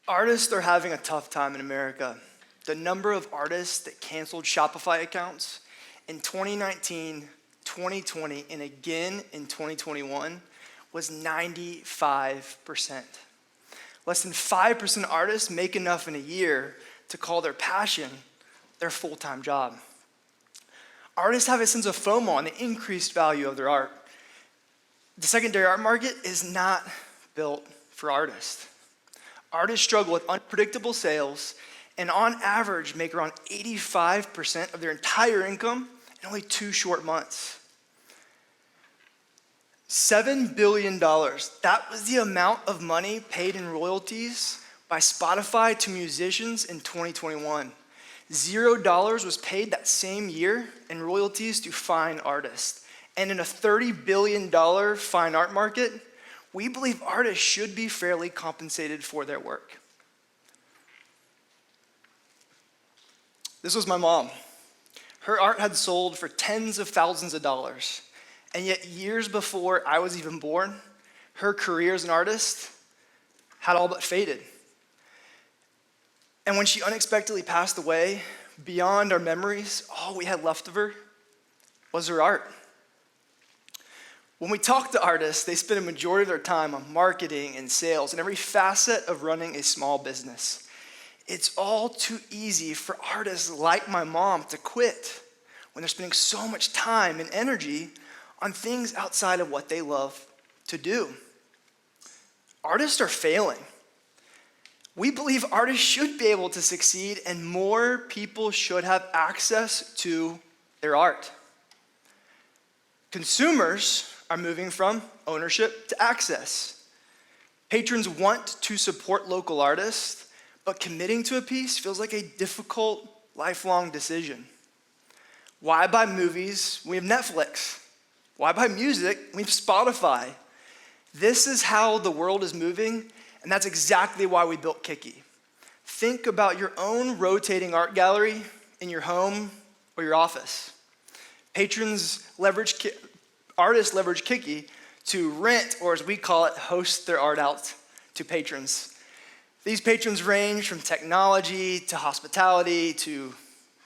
Artists are having a tough time in America. The number of artists that canceled Shopify accounts in 2019, 2020, and again in 2021 was 95%. Less than 5% of artists make enough in a year to call their passion their full-time job. Artists have a sense of FOMO on the increased value of their art. The secondary art market is not built for artists. Artists struggle with unpredictable sales and on average make around 85% of their entire income in only 2 short months. $7 billion, that was the amount of money paid in royalties by Spotify to musicians in 2021. $0 was paid that same year in royalties to fine artists. And in a $30 billion fine art market, we believe artists should be fairly compensated for their work. This was my mom. Her art had sold for tens of thousands of dollars. And yet years before I was even born, her career as an artist had all but faded. And when she unexpectedly passed away, beyond our memories, all we had left of her was her art. When we talk to artists, they spend a majority of their time on marketing and sales and every facet of running a small business. It's all too easy for artists like my mom to quit when they're spending so much time and energy on things outside of what they love to do. Artists are failing. We believe artists should be able to succeed and more people should have access to their art. Consumers are moving from ownership to access. Patrons want to support local artists, but committing to a piece feels like a difficult, lifelong decision. Why buy movies when we have Netflix? Why buy music when we have Spotify? This is how the world is moving, and that's exactly why we built Kicky. Think about your own rotating art gallery in your home or your office. Artists leverage Kicky to rent, or as we call it, host their art out to patrons. These patrons range from technology to hospitality to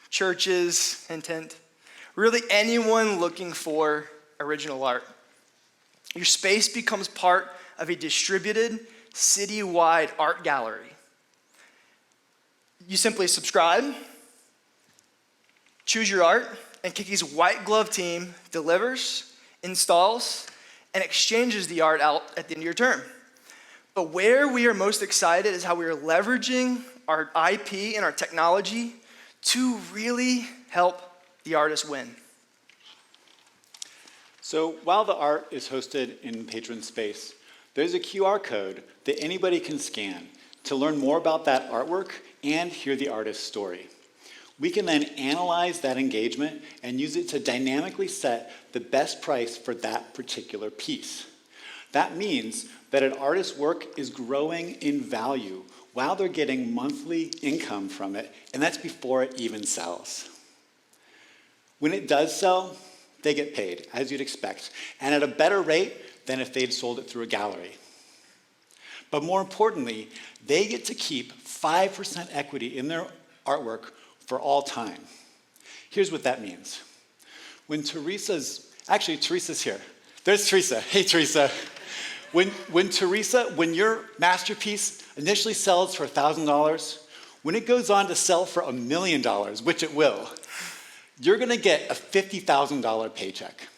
churches, hint, hint. Really anyone looking for original art. Your space becomes part of a distributed, city-wide art gallery. You simply subscribe, choose your art, and Kicky's white glove team delivers, installs, and exchanges the art out at the end of your term. But where we are most excited is how we are leveraging our IP and our technology to really help the artist win. So while the art is hosted in patron space, there's a QR code that anybody can scan to learn more about that artwork and hear the artist's story. We can then analyze that engagement and use it to dynamically set the best price for that particular piece. That means that an artist's work is growing in value while they're getting monthly income from it, and that's before it even sells. When it does sell, they get paid, as you'd expect, and at a better rate than if they'd sold it through a gallery. But more importantly, they get to keep 5% equity in their artwork for all time. Here's what that means. When Teresa's here. There's Teresa. Hey, Teresa. When your masterpiece initially sells for $1,000, when it goes on to sell for $1 million, which it will, you're gonna get a $50,000 paycheck.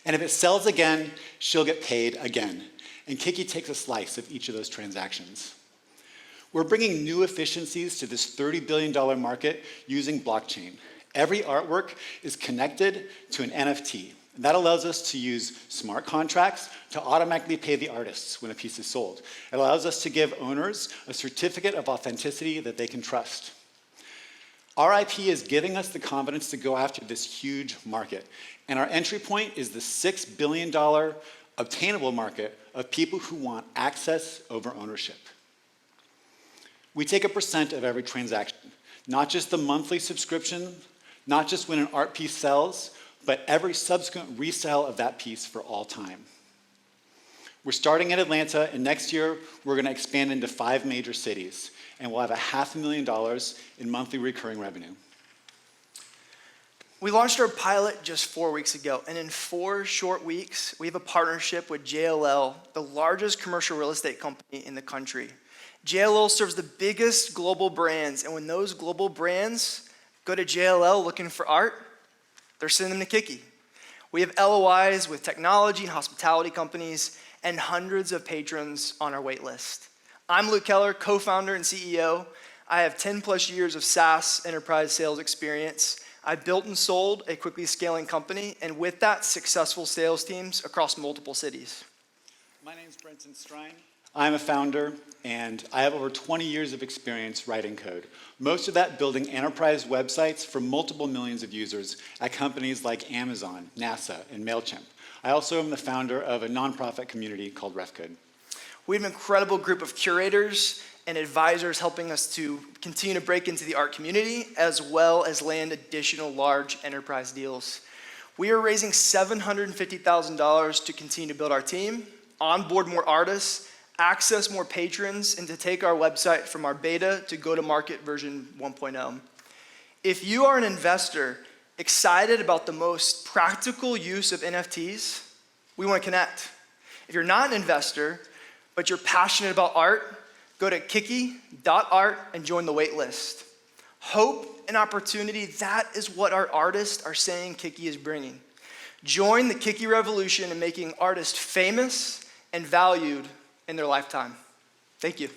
And if it sells again, she'll get paid again. And Kicky takes a slice of each of those transactions. We're bringing new efficiencies to this $30 billion market using blockchain. Every artwork is connected to an NFT. And that allows us to use smart contracts to automatically pay the artists when a piece is sold. It allows us to give owners a certificate of authenticity that they can trust. Our IP is giving us the confidence to go after this huge market. And our entry point is the $6 billion obtainable market of people who want access over ownership. We take a % of every transaction, not just the monthly subscription, not just when an art piece sells, but every subsequent resale of that piece for all time. We're starting in Atlanta, and next year we're going to expand into 5 major cities, and we'll have $500,000 in monthly recurring revenue. We launched our pilot just 4 weeks ago, and in 4 short weeks, we have a partnership with JLL, the largest commercial real estate company in the country. JLL serves the biggest global brands, and when those global brands go to JLL looking for art, they're sending them to Kicky. We have LOIs with technology and hospitality companies and hundreds of patrons on our wait list. I'm Luke Keller, co-founder and CEO. I have 10 plus years of SaaS enterprise sales experience. I built and sold a quickly scaling company, and with that, successful sales teams across multiple cities. My name's Brenton Strine. I'm a founder, and I have over 20 years of experience writing code. Most of that building enterprise websites for multiple millions of users at companies like Amazon, NASA, and MailChimp. I also am the founder of a nonprofit community called RefCode. We have an incredible group of curators and advisors helping us to continue to break into the art community, as well as land additional large enterprise deals. We are raising $750,000 to continue to build our team, onboard more artists, access more patrons, and to take our website from our beta to go-to-market version 1.0. If you are an investor excited about the most practical use of NFTs, we want to connect. If you're not an investor, but you're passionate about art, go to kicky.art and join the wait list. Hope and opportunity, that is what our artists are saying Kicky is bringing. Join the Kicky revolution in making artists famous and valued in their lifetime. Thank you.